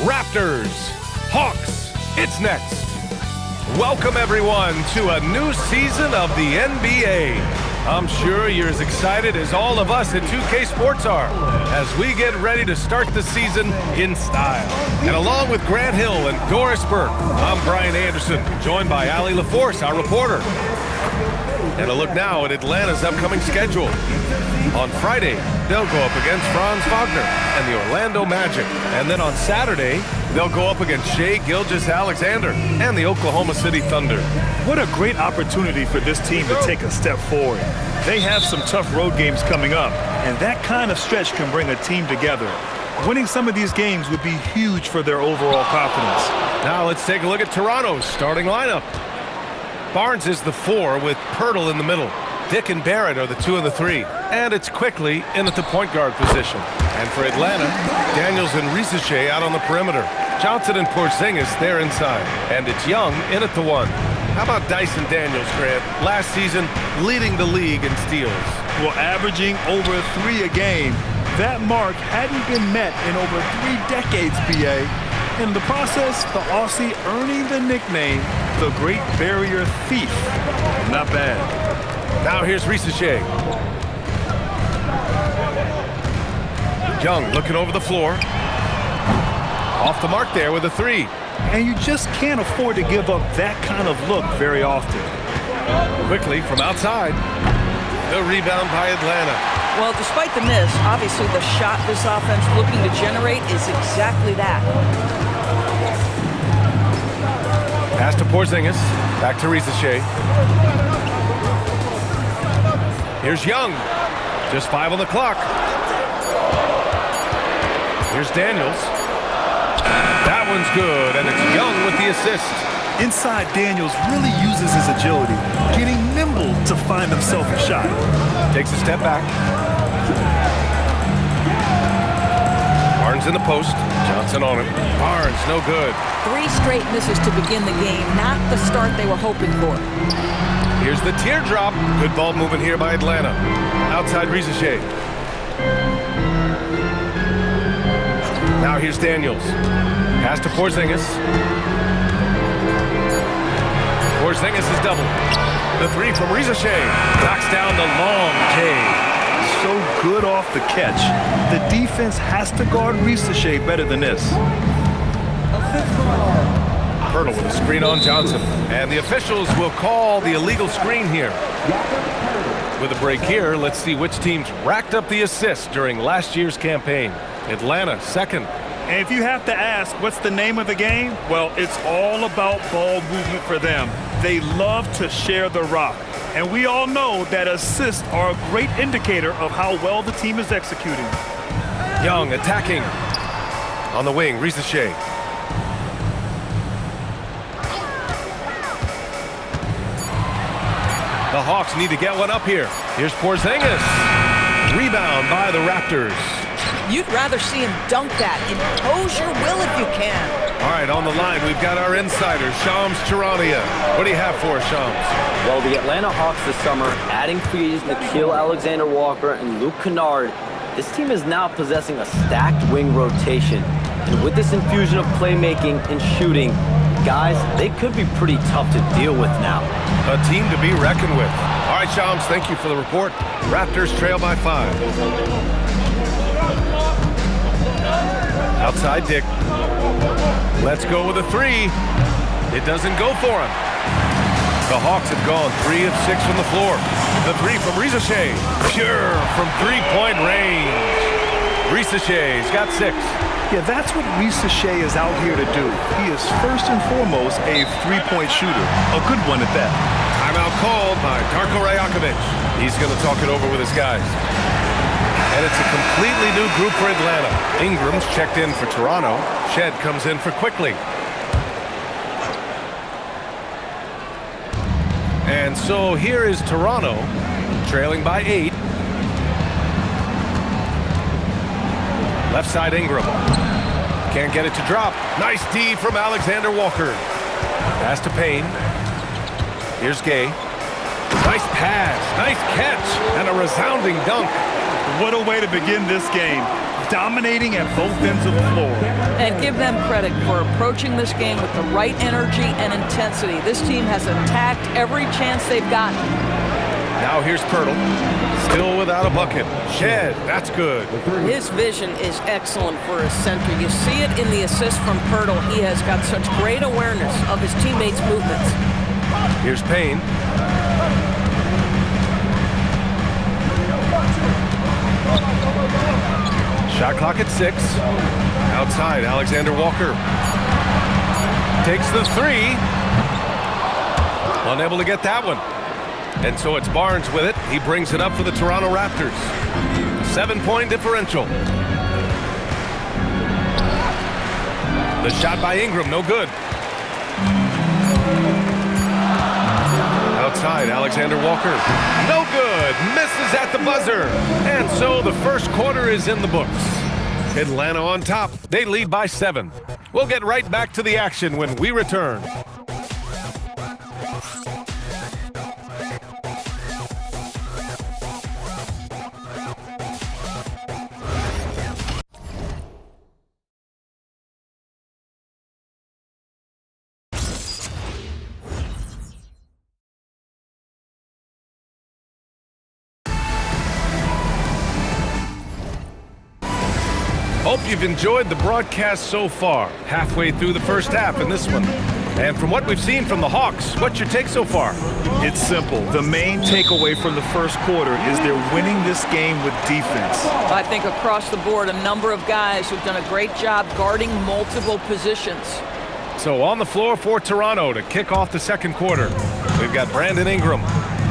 Raptors, Hawks, it's next. Welcome everyone to a new season of the NBA. I'm sure you're as excited as all of us at 2K Sports are as we get ready to start the season in style. And along with Grant Hill and Doris Burke, I'm Brian Anderson, joined by Allie LaForce, our reporter. And a look now at Atlanta's upcoming schedule. On Friday, they'll go up against Franz Wagner and the Orlando Magic. And then on Saturday, they'll go up against Shai Gilgeous-Alexander and the Oklahoma City Thunder. What a great opportunity for this team to take a step forward. They have some tough road games coming up, and that kind of stretch can bring a team together. Winning some of these games would be huge for their overall confidence. Now let's take a look at Toronto's starting lineup. Barnes is the 4 with Poeltl in the middle. Dick and Barrett are the 2 and the 3. And it's Quickley in at the point guard position. And for Atlanta, Daniels and Risacher out on the perimeter. Johnson and Porzingis, they're inside. And it's Young in at the 1. How about Dyson Daniels, Grant? Last season, leading the league in steals. Well, averaging over 3 a game. That mark hadn't been met in over 3 decades, BA. In the process, the Aussie earning the nickname, the Great Barrier Thief. Not bad. Now here's Risacher. Young looking over the floor. Off the mark there with a 3. And you just can't afford to give up that kind of look very often. Quickly from outside. The rebound by Atlanta. Well, despite the miss, obviously the shot this offense looking to generate is exactly that. Pass to Porzingis. Back to Risacher. Here's Young. Just 5 on the clock. Here's Daniels. That one's good, and it's Young with the assist. Inside, Daniels really uses his agility, getting nimble to find himself a shot. Takes a step back. Barnes in the post. Johnson on him. Barnes, no good. 3 straight misses to begin the game, not the start they were hoping for. Here's the teardrop. Good ball movement here by Atlanta. Outside Risacher. Now here's Daniels. Pass to Porzingis. Porzingis is double. The 3 from Risacher. Knocks down the long K. So good off the catch. The defense has to guard Risacher better than this. Poeltl with a screen on Johnson. And the officials will call the illegal screen here. With a break here, let's see which teams racked up the assists during last year's campaign. Atlanta, second. And if you have to ask, what's the name of the game? Well, it's all about ball movement for them. They love to share the rock. And we all know that assists are a great indicator of how well the team is executing. Young attacking. On the wing, Risacher. The Hawks need to get one up here. Here's Porzingis. Rebound by the Raptors. You'd rather see him dunk that. Impose your will if you can. All right, on the line, we've got our insider, Shams Charania. What do you have for us, Shams? Well, the Atlanta Hawks this summer, adding frees Nickeil Alexander-Walker and Luke Kennard, this team is now possessing a stacked wing rotation. And with this infusion of playmaking and shooting, guys, they could be pretty tough to deal with now. A team to be reckoned with. All right, Shams, thank you for the report. Raptors trail by 5. Outside Dick. Let's go with a 3. It doesn't go for him. The Hawks have gone 3 of 6 from the floor. The 3 from Risacher. Pure from 3-point range. Risacher's got 6. Yeah, that's what Risacher is out here to do. He is first and foremost a 3-point shooter. A good one at that. Timeout called by Darko Rajakovic. He's going to talk it over with his guys. And it's a completely new group for Atlanta. Ingram's checked in for Toronto. Shed comes in for Quickley. And so here is Toronto, trailing by 8. Left side Ingram. Can't get it to drop. Nice D from Alexander Walker. Pass to Payne. Here's Gay. Nice pass, nice catch, and a resounding dunk. What a way to begin this game. dominating at both ends of the floor. And give them credit for approaching this game with the right energy and intensity. This team has attacked every chance they've gotten. Now here's Poeltl, still without a bucket. Shed, that's good. His vision is excellent for a center. You see it in the assist from Poeltl. He has got such great awareness of his teammates' movements. Here's Payne. Shot clock at 6. Outside, Alexander Walker. Takes the 3. Unable to get that one. And so it's Barnes with it. He brings it up for the Toronto Raptors. 7-point differential. The shot by Ingram, no good. Outside, Alexander Walker. No good. Misses at the buzzer. And so the first quarter is in the books. Atlanta on top. They lead by 7. We'll get right back to the action when we return. Hope you've enjoyed the broadcast so far. Halfway through the first half in this one. And from what we've seen from the Hawks, what's your take so far? It's simple. The main takeaway from the first quarter is they're winning this game with defense. I think across the board, a number of guys who've done a great job guarding multiple positions. So on the floor for Toronto to kick off the second quarter, we've got Brandon Ingram.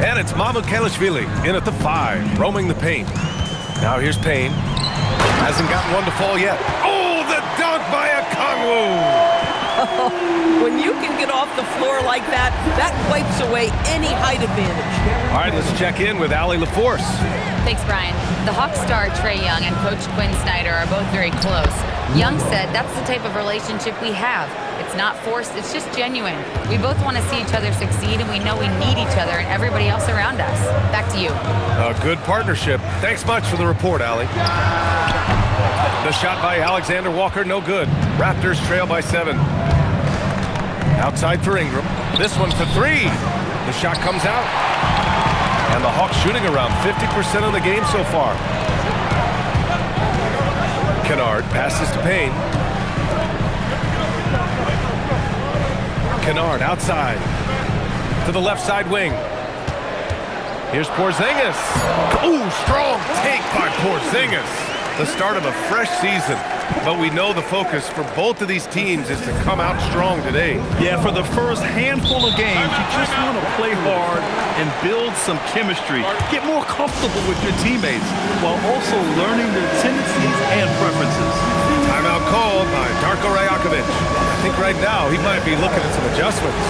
And it's Mamukelashvili in at the 5, roaming the paint. Now here's Payne. Hasn't gotten one to fall yet. Oh, the dunk by Okongwu! When you can get off the floor like that, that wipes away any height advantage. All right, let's check in with Allie LaForce. Thanks, Brian. The Hawks star Trae Young and Coach Quinn Snyder are both very close. Young said that's the type of relationship we have. It's not forced, it's just genuine. We both want to see each other succeed, and we know we need each other and everybody else around us. Back to you. A good partnership. Thanks much for the report, Allie. The shot by Alexander Walker, no good. Raptors trail by 7. Outside for Ingram. This one for 3. The shot comes out. And the Hawks shooting around 50% of the game so far. Kennard passes to Payne. Kennard outside to the left side wing. Here's Porzingis. Ooh, strong take by Porzingis. The start of a fresh season, but we know the focus for both of these teams is to come out strong today. Yeah, for the first handful of games, you just want to play hard and build some chemistry. Get more comfortable with your teammates while also learning their tendencies and preferences. Timeout called by Darko Rajakovic. I think right now he might be looking at some adjustments.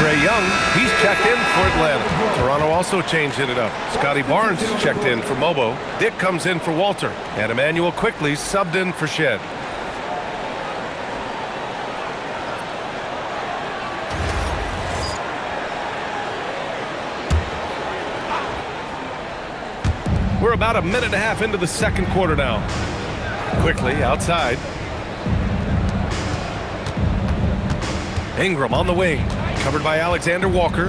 Trae Young, he's checked in for Atlanta. Toronto also changing it up. Scotty Barnes checked in for Mobo. Dick comes in for Walter. And Emmanuel Quickley subbed in for Shed. We're about a minute and a half into the second quarter now. Quickley outside. Ingram on the wing. Covered by Alexander Walker.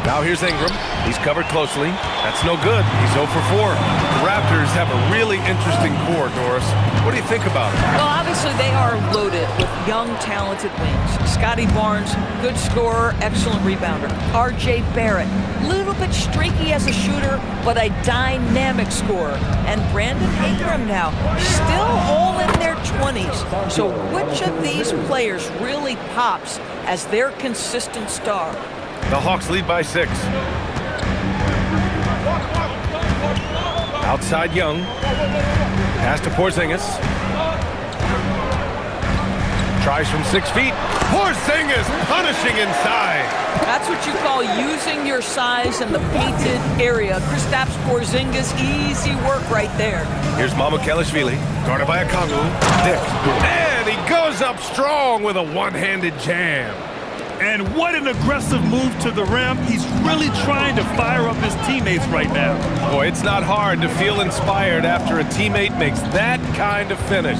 Now here's Ingram. He's covered closely. That's no good. He's 0 for 4. The Raptors have a really interesting core, Doris. What do you think about it? Well, obviously they are loaded with young, talented wings. Scotty Barnes, good scorer, excellent rebounder. R.J. Barrett, little bit streaky as a shooter, but a dynamic scorer. And Brandon Ingram now, still all in their 20s. So which of these players really pops as their consistent star? The Hawks lead by 6. Outside Young. Pass to Porzingis. Tries from 6 feet. Porzingis punishing inside. That's what you call using your size in the painted area. Kristaps Porzingis, easy work right there. Here's Mamukelashvili, guarded by Okongwu. Dick. And he goes up strong with a one-handed jam. And what an aggressive move to the rim. He's really trying to fire up his teammates right now. Boy, it's not hard to feel inspired after a teammate makes that kind of finish.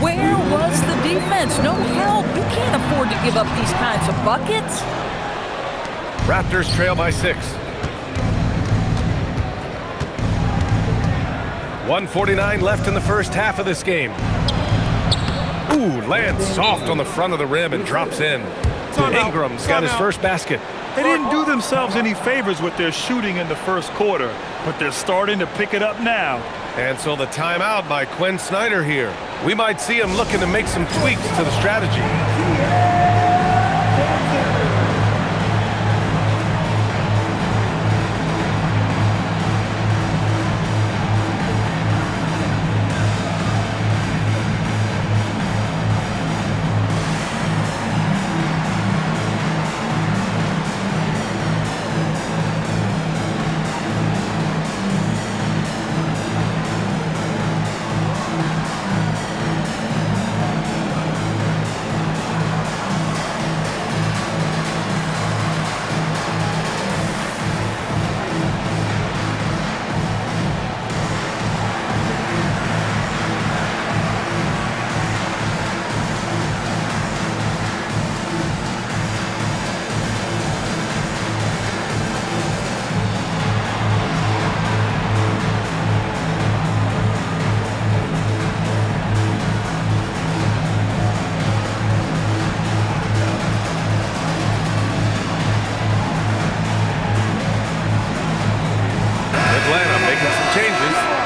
Where was the defense? No help. You can't afford to give up these kinds of buckets. Raptors trail by 6. 1:49 left in the first half of this game. Ooh, lands soft on the front of the rim and drops in. Ingram's got his first basket. They didn't do themselves any favors with their shooting in the first quarter, but they're starting to pick it up now. And so the timeout by Quinn Snyder here. We might see him looking to make some tweaks to the strategy.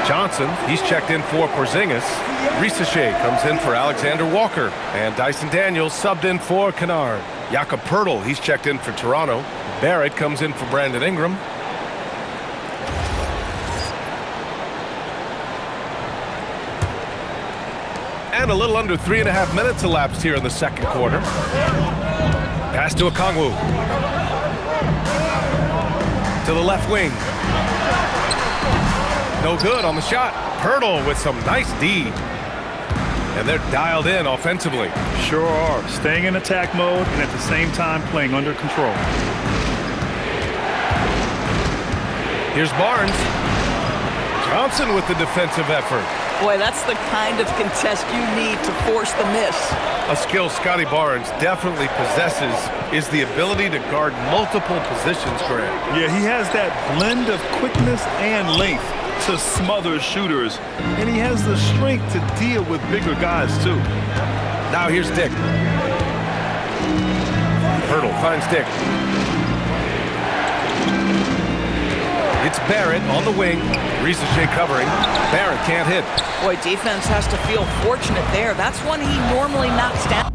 Johnson, he's checked in for Porzingis. Risacher comes in for Alexander Walker. And Dyson Daniels subbed in for Kennard. Jakob Poeltl, he's checked in for Toronto. Barrett comes in for Brandon Ingram. And a little under 3.5 minutes elapsed here in the second quarter. Pass to Okongwu. To the left wing. No good on the shot. Poeltl with some nice D. And they're dialed in offensively. Sure are. Staying in attack mode and at the same time playing under control. Here's Barnes. Johnson with the defensive effort. Boy, that's the kind of contest you need to force the miss. A skill Scotty Barnes definitely possesses is the ability to guard multiple positions, Greg. Yeah, he has that blend of quickness and length to smother shooters, and he has the strength to deal with bigger guys too. Now here's Dick. Poeltl finds Dick. It's Barrett on the wing. Risacher covering. Barrett can't hit. Boy, defense has to feel fortunate there. That's one he normally knocks down.